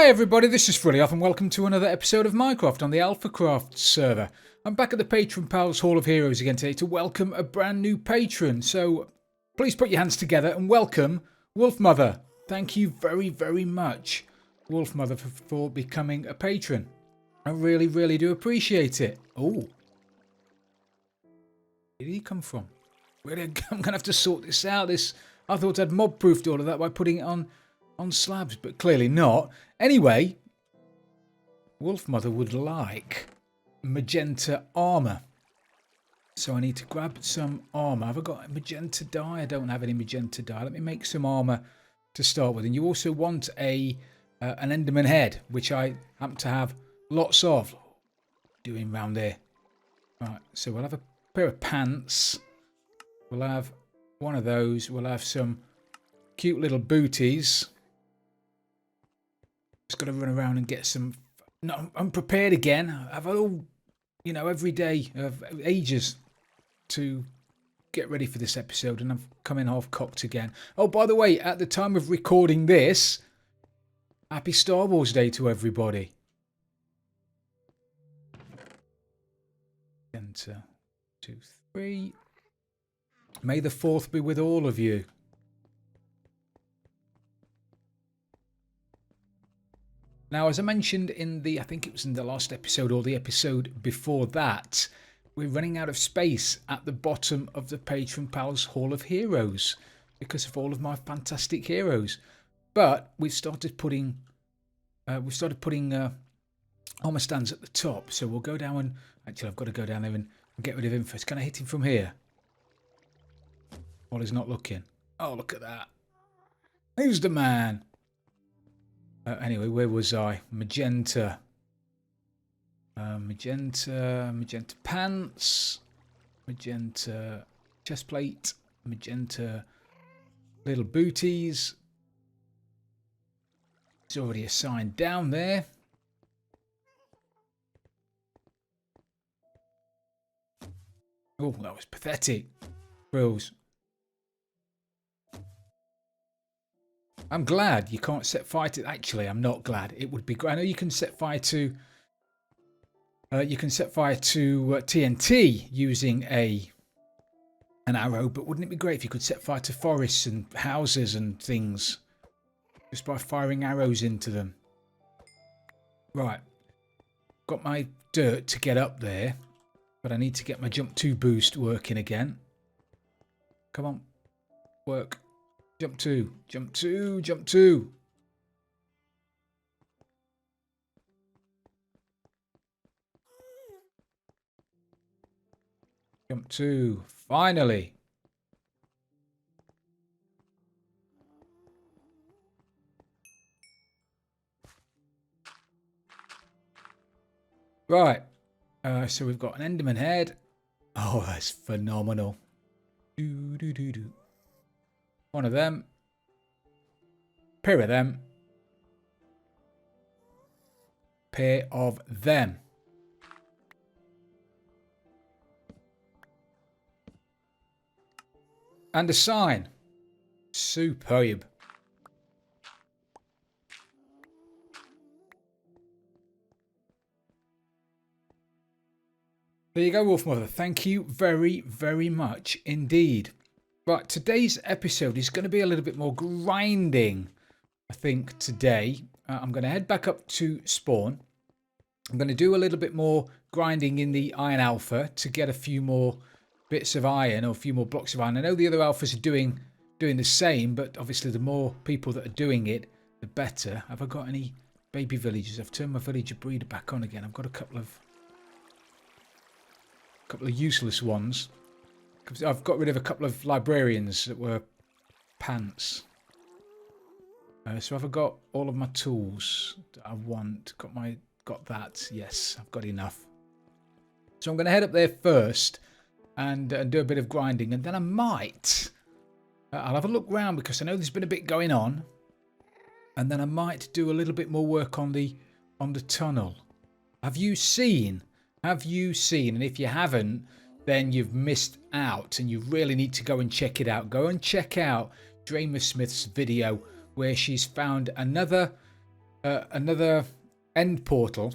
Hi everybody, this is Frilioth and welcome to another episode of Minecraft on the Alphacraft server. I'm back at the Patron Pall Hall of Heroes again today to welcome a brand new patron. So please put your hands together and welcome Wolfmother. Thank you very, very much, Wolfmother, for becoming a patron. I really, really do appreciate it. Oh, where did he come from? I'm going to have to sort this out. I thought I'd mob-proofed all of that by putting it on slabs, but clearly not. Anyway, Wolfmother would like magenta armor. So I need to grab some armor. Have I got magenta dye? I don't have any magenta dye. Let me make some armor to start with. And you also want an Enderman head, which I happen to have lots of. Doing round there. Right, so we'll have a pair of pants. We'll have one of those. We'll have some cute little booties. Just got to run around and get some. No, I'm prepared again. I've had all, every day of ages to get ready for this episode, and I'm coming half cocked again. Oh, by the way, at the time of recording this, happy Star Wars Day to everybody. Enter 2, 3. May the 4th be with all of you. Now, as I mentioned I think it was in the last episode or the episode before that, we're running out of space at the bottom of the Patron Pall's Hall of Heroes because of all of my fantastic heroes. But we've started putting armor stands at the top. So we'll go down and actually I've got to go down there and get rid of him first. Can I hit him from here? While he's not looking. Oh, look at that. Who's the man? Anyway, where was I? Magenta. Magenta pants. Magenta chest plate. Magenta little booties. It's already assigned down there. Oh, that was pathetic. Frills. I'm glad you can't set fire to. Actually, I'm not glad. It would be great. I know you can set fire to. TNT using an arrow, but wouldn't it be great if you could set fire to forests and houses and things just by firing arrows into them? Right, got my dirt to get up there, but I need to get my jump 2 boost working again. Come on, work. Jump 2, jump 2, jump 2. Jump 2, finally. Right, so we've got an Enderman head. Oh, that's phenomenal. One of them. Pair of them. Pair of them. And a sign. Superb. There you go, Wolfmother. Thank you very, very much indeed. Right, today's episode is going to be a little bit more grinding, I think, today. I'm going to head back up to spawn. I'm going to do a little bit more grinding in the Iron Alpha to get a few more bits of iron or a few more blocks of iron. I know the other alphas are doing the same, but obviously the more people that are doing it, the better. Have I got any baby villagers? I've turned my villager breeder back on again. I've got a couple of useless ones. I've got rid of a couple of librarians that were pants. So have I got all of my tools that I want? Got that? Yes, I've got enough. So I'm going to head up there first and do a bit of grinding, and then I might. I'll have a look round because I know there's been a bit going on, and then I might do a little bit more work on the tunnel. Have you seen? And if you haven't, then you've missed out and you really need to go and check it out. Go and check out Dramer Smith's video where she's found another another end portal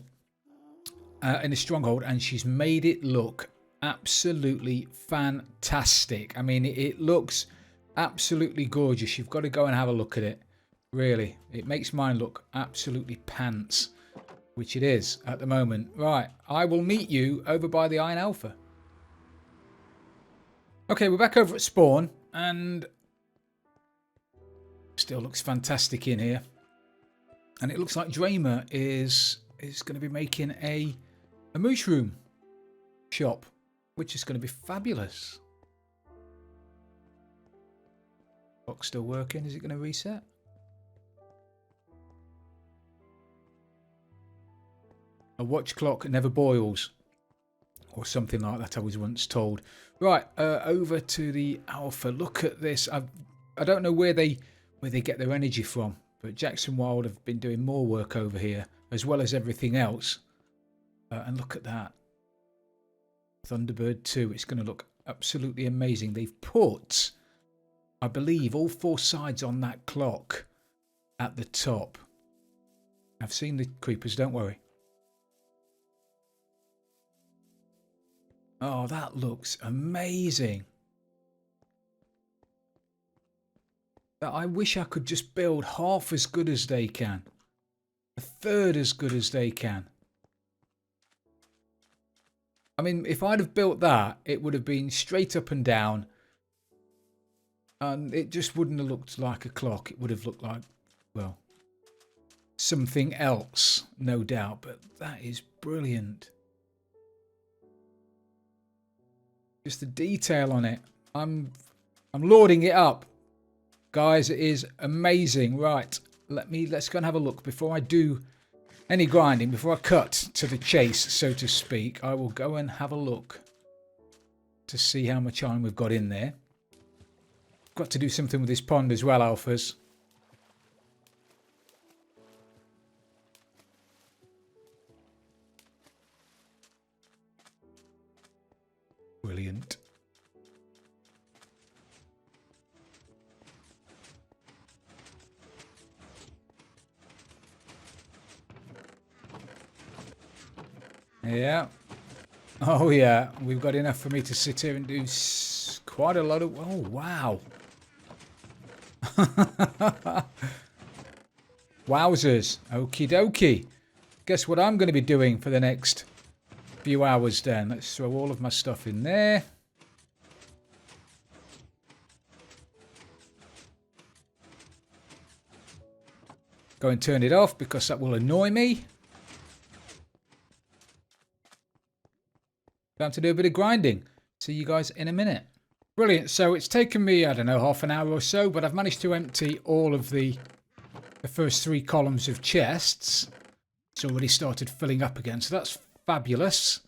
in a stronghold, and she's made it look absolutely fantastic. I mean, it looks absolutely gorgeous. You've got to go and have a look at it. Really, it makes mine look absolutely pants, which it is at the moment. Right, I will meet you over by the Iron Alpha. Okay, we're back over at spawn, and still looks fantastic in here. And it looks like Dramer is going to be making a mushroom shop, which is going to be fabulous. Clock's still working. Is it going to reset? A watch clock never boils, or something like that I was once told. Right, over to the Alpha. Look at this. I don't know where they get their energy from, but Jackson Wild have been doing more work over here, as well as everything else. And look at that. Thunderbird 2. It's going to look absolutely amazing. They've put, I believe, all 4 sides on that clock at the top. I've seen the creepers, don't worry. Oh, that looks amazing. I wish I could just build half as good as they can. A third as good as they can. I mean, if I'd have built that, it would have been straight up and down. And it just wouldn't have looked like a clock. It would have looked like, well, something else, no doubt. But that is brilliant. Just the detail on it. I'm lording it up. Guys, it is amazing. Right, let's go and have a look. Before I do any grinding, before I cut to the chase, so to speak, I will go and have a look to see how much iron we've got in there. Got to do something with this pond as well, Alphas. Brilliant. Yeah. Oh, yeah. We've got enough for me to sit here and do quite a lot of... Oh, wow. Wowzers. Okie dokie. Guess what I'm going to be doing for the next few hours then. Let's throw all of my stuff in there. Go and turn it off because that will annoy me. Time to do a bit of grinding. See you guys in a minute. Brilliant. So it's taken me, I don't know, half an hour or so, but I've managed to empty all of the first 3 columns of chests. It's already started filling up again, so that's fabulous.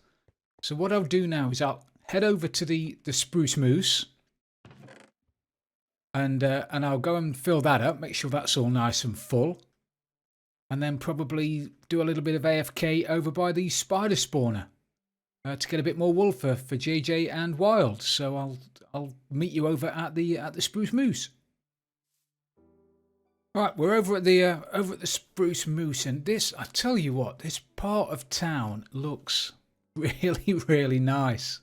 So what I'll do now is I'll head over to the Spruce Moose. And I'll go and fill that up, make sure that's all nice and full. And then probably do a little bit of AFK over by the spider spawner. To get a bit more wool for JJ and Wild. So I'll meet you over at the Spruce Moose. All right, we're over at the Spruce Moose, and this, I tell you what, this part of town looks really, really nice.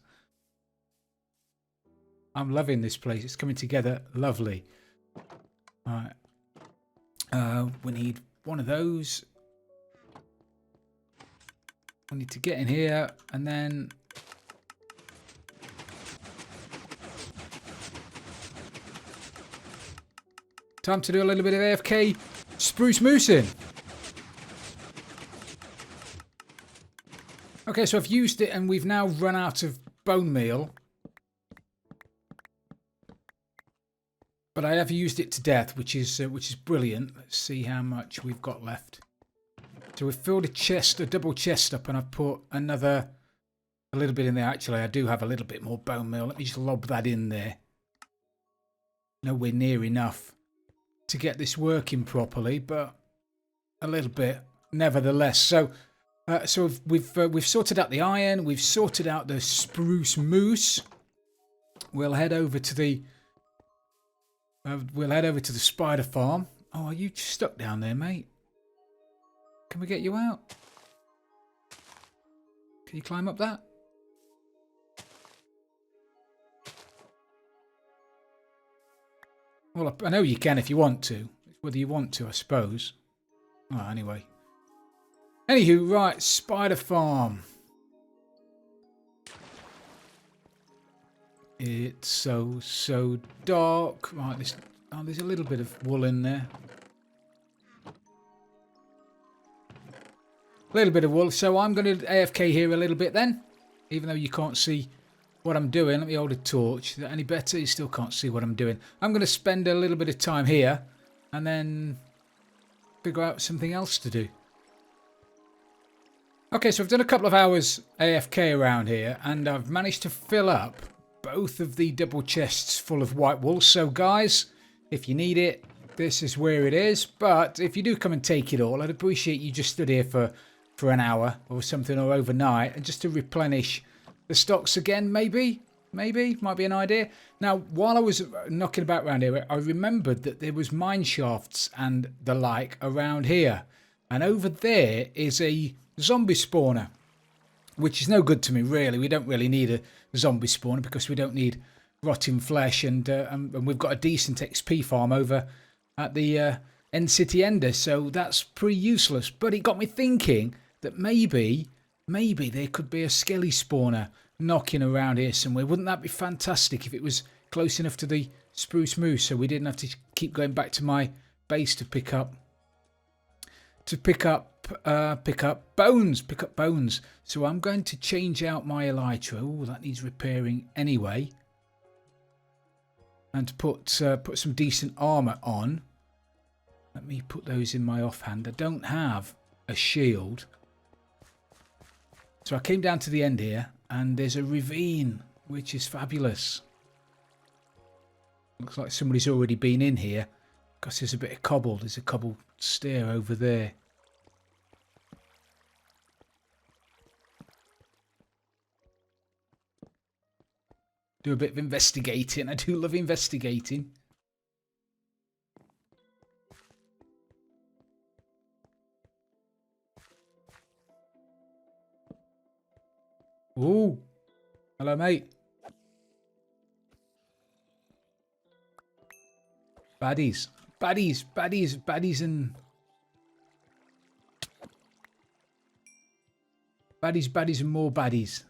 I'm loving this place. It's coming together lovely. All right, we need one of those. I need to get in here and then time to do a little bit of AFK Spruce Moosing. Okay, so I've used it and we've now run out of bone meal. But I have used it to death, which is brilliant. Let's see how much we've got left. So we've filled a double chest up, and I've put a little bit in there. Actually, I do have a little bit more bone meal. Let me just lob that in there. Nowhere near enough to get this working properly, but a little bit nevertheless. So we've sorted out the iron. We've sorted out the Spruce Moose. We'll head over to the spider farm. Oh, are you stuck down there, mate? Can we get you out? Can you climb up that? Well, I know you can if you want to. Whether you want to, I suppose. Oh, anyway. Anywho, right, Spider Farm. It's so dark. Right, there's a little bit of wool in there. A little bit of wool. So I'm going to AFK here a little bit then. Even though you can't see what I'm doing. Let me hold a torch. Is that any better? You still can't see what I'm doing. I'm going to spend a little bit of time here. And then figure out something else to do. Okay, so I've done a couple of hours AFK around here. And I've managed to fill up both of the double chests full of white wool. So guys, if you need it, this is where it is. But if you do come and take it all, I'd appreciate you just stood here for an hour or something, or overnight, and just to replenish the stocks again, maybe might be an idea. Now, while I was knocking about around here, I remembered that there was mine shafts and the like around here, and over there is a zombie spawner, which is no good to me really. We don't really need a zombie spawner because we don't need rotting flesh, and we've got a decent XP farm over at the End City Ender, so that's pretty useless. But it got me thinking that maybe there could be a skelly spawner knocking around here somewhere. Wouldn't that be fantastic if it was close enough to the Spruce Moose, so we didn't have to keep going back to my base to pick up bones. So I'm going to change out my elytra. Oh, that needs repairing anyway. And to put some decent armor on. Let me put those in my offhand. I don't have a shield. So I came down to the end here, and there's a ravine, which is fabulous. Looks like somebody's already been in here, because there's a bit of cobble. There's a cobbled stair over there. Do a bit of investigating. I do love investigating. Oh, hello, mate. Baddies, and baddies, and more baddies.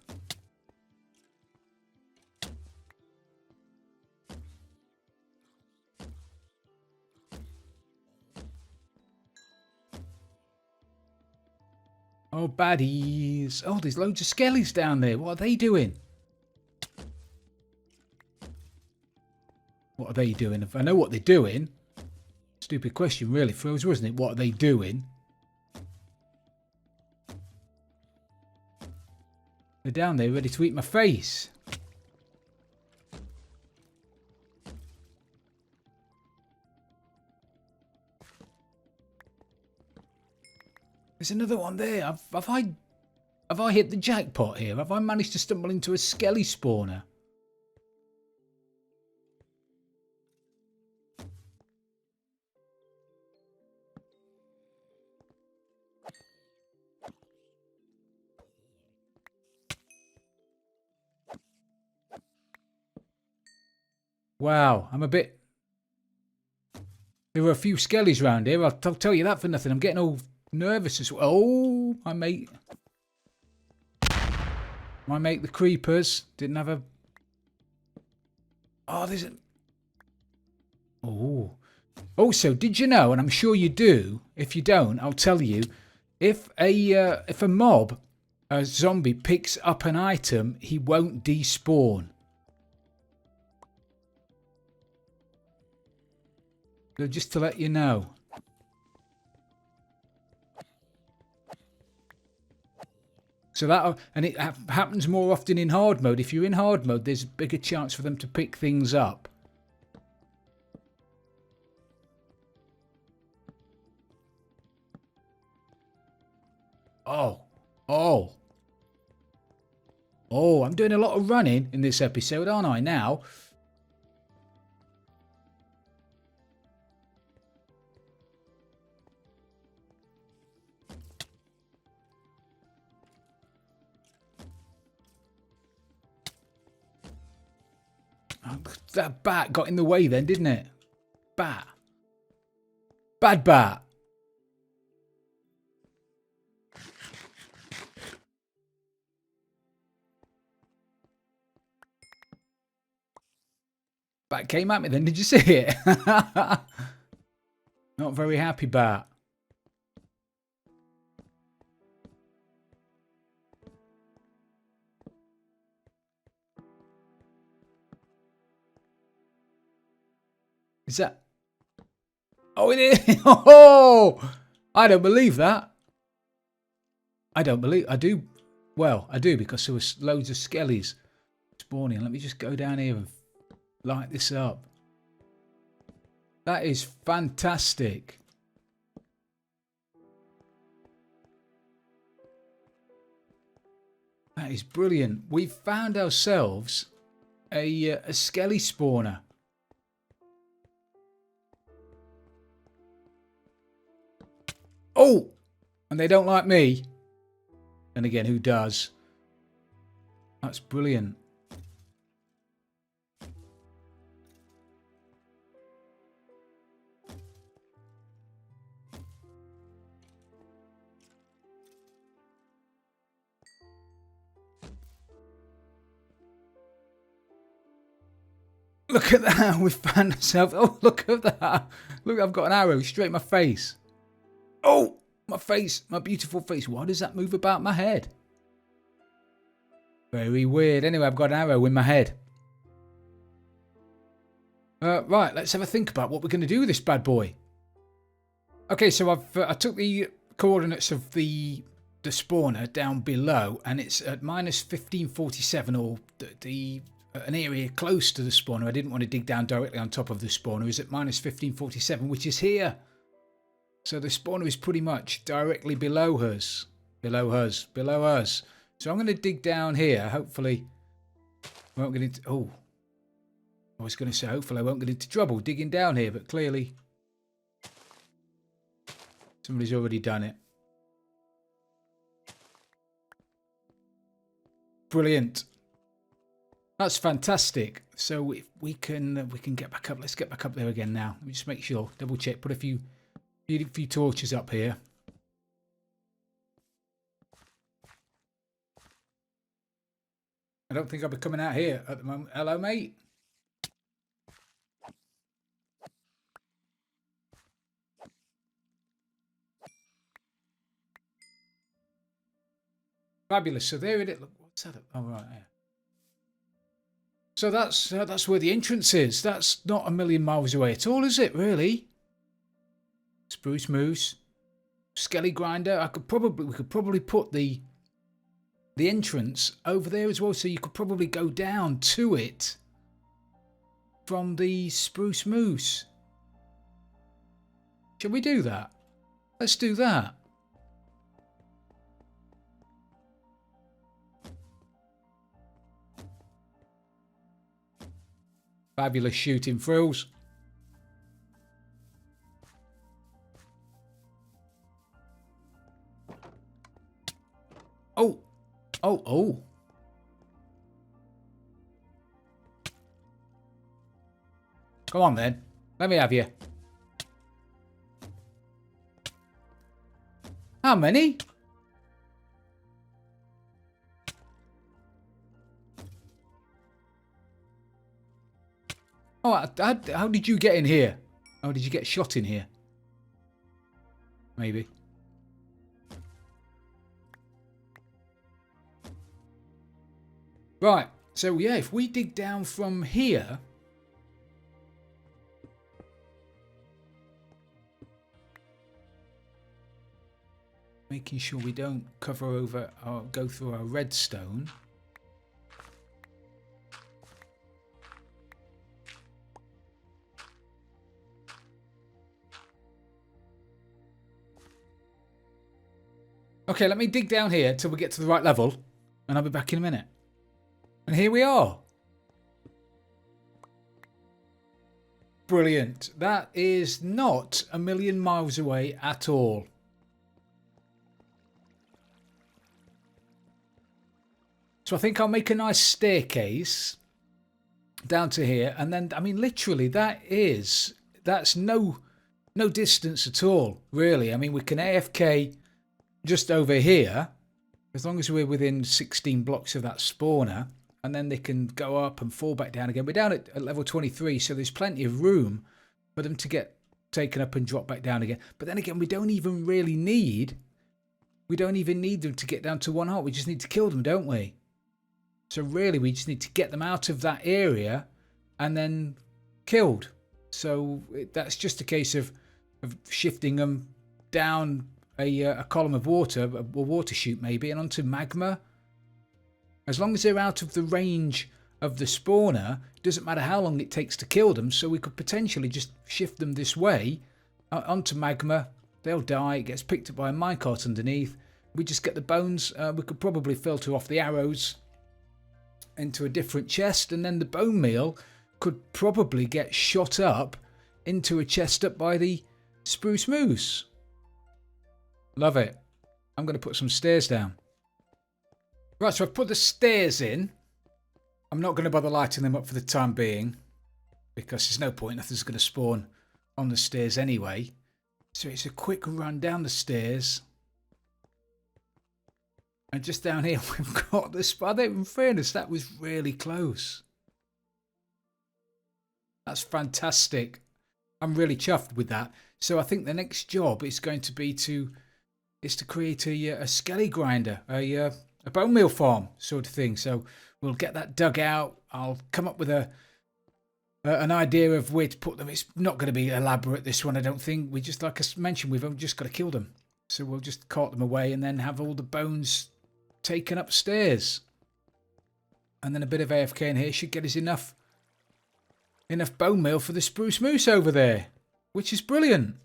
Oh, baddies. Oh, there's loads of skellies down there. What are they doing? What are they doing? If I know what they're doing. Stupid question, really, Frills, wasn't it? What are they doing? They're down there ready to eat my face. There's another one there. Have I hit the jackpot here? Have I managed to stumble into a skelly spawner? Wow, I'm a bit... There were a few skellies around here. I'll tell you that for nothing. I'm getting all nervous as well. Oh, my mate the creepers didn't have a... Oh, there's a... Oh. Also, did you know, and I'm sure you do, if you don't, I'll tell you, if a mob, a zombie, picks up an item, he won't despawn. So just to let you know. So that, and it happens more often in hard mode. If you're in hard mode, there's a bigger chance for them to pick things up. Oh, I'm doing a lot of running in this episode, aren't I now? Oh, that bat got in the way then, didn't it? Bat. Bad bat. Bat came at me then, did you see it? Not very happy bat. Is that... Oh, it is! Oh! I don't believe that. I don't believe... I do... Well, I do, because there was loads of skellies spawning. Let me just go down here and light this up. That is fantastic. That is brilliant. We've found ourselves a skelly spawner. Oh! And they don't like me. And again, who does? That's brilliant. Look at that. We found ourselves. Oh, look at that. Look, I've got an arrow straight in my face. Oh, my face. My beautiful face. Why does that move about my head? Very weird. Anyway, I've got an arrow in my head. Right, let's have a think about what we're going to do with this bad boy. Okay, so I took the coordinates of the spawner down below, and it's at minus 1547, or an area close to the spawner. I didn't want to dig down directly on top of the spawner. Is at minus 1547, which is here. So the spawner is pretty much directly below us. Below us. Below us. So I'm going to dig down here. Hopefully I won't get into... Oh. I was going to say hopefully I won't get into trouble digging down here. But clearly somebody's already done it. Brilliant. That's fantastic. So if we can get back up. Let's get back up there again now. Let me just make sure. Double check. Put a few torches up here. I don't think I'll be coming out here at the moment. Hello, mate. Fabulous. So there it is. Look, what's that? Oh, right. Yeah. So that's where the entrance is. That's not a million miles away at all, is it? Really? Spruce Moose, Skelly Grinder. We could probably put the entrance over there as well, so you could probably go down to it from the Spruce Moose. Shall we do that? Let's do that. Fabulous shooting frills. Oh. Oh, oh. Come on then. Let me have you. How many? Oh, how did you get in here? How did you get shot in here? Maybe. Right, so yeah, if we dig down from here, making sure we don't cover over or go through our redstone. Okay, let me dig down here till we get to the right level, and I'll be back in a minute. And here we are. Brilliant. That is not a million miles away at all. So I think I'll make a nice staircase down to here, and then, I mean, literally, that's no distance at all, really. I mean, we can AFK just over here, as long as we're within 16 blocks of that spawner, and then they can go up and fall back down again. We're down at level 23, so there's plenty of room for them to get taken up and drop back down again. But then again, we don't even need them to get down to 1 heart. We just need to kill them, don't we? So really, we just need to get them out of that area and then killed. So that's just a case of shifting them down a column of water, a water chute maybe, and onto magma. As long as they're out of the range of the spawner, it doesn't matter how long it takes to kill them. So we could potentially just shift them this way onto magma. They'll die. It gets picked up by a minecart underneath. We just get the bones. We could probably filter off the arrows into a different chest, and then the bone meal could probably get shot up into a chest up by the Spruce Moose. Love it. I'm going to put some stairs down. Right, so I've put the stairs in. I'm not going to bother lighting them up for the time being, because there's no point. Nothing's going to spawn on the stairs anyway. So it's a quick run down the stairs. And just down here, we've got the spider. In fairness, that was really close. That's fantastic. I'm really chuffed with that. So I think the next job is going to be to create a skelly grinder, a bone meal farm sort of thing. So we'll get that dug out. I'll come up with an idea of where to put them. It's not going to be elaborate, this one, I don't think. We just, like I mentioned, we've just got to kill them. So we'll just cart them away and then have all the bones taken upstairs. And then a bit of AFK in here should get us enough bone meal for the Spruce Moose over there, which is brilliant.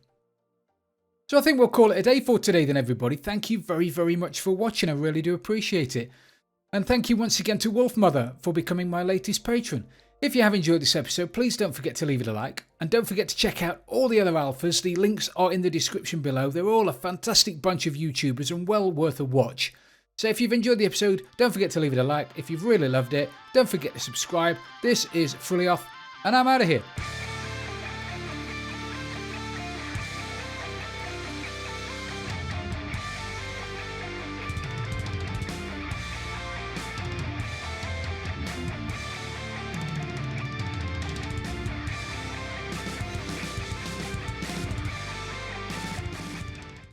So I think we'll call it a day for today then, everybody. Thank you very, very much for watching. I really do appreciate it. And thank you once again to Wolfmother for becoming my latest patron. If you have enjoyed this episode, please don't forget to leave it a like. And don't forget to check out all the other alphas. The links are in the description below. They're all a fantastic bunch of YouTubers and well worth a watch. So if you've enjoyed the episode, don't forget to leave it a like. If you've really loved it, don't forget to subscribe. This is Frilioth, and I'm out of here.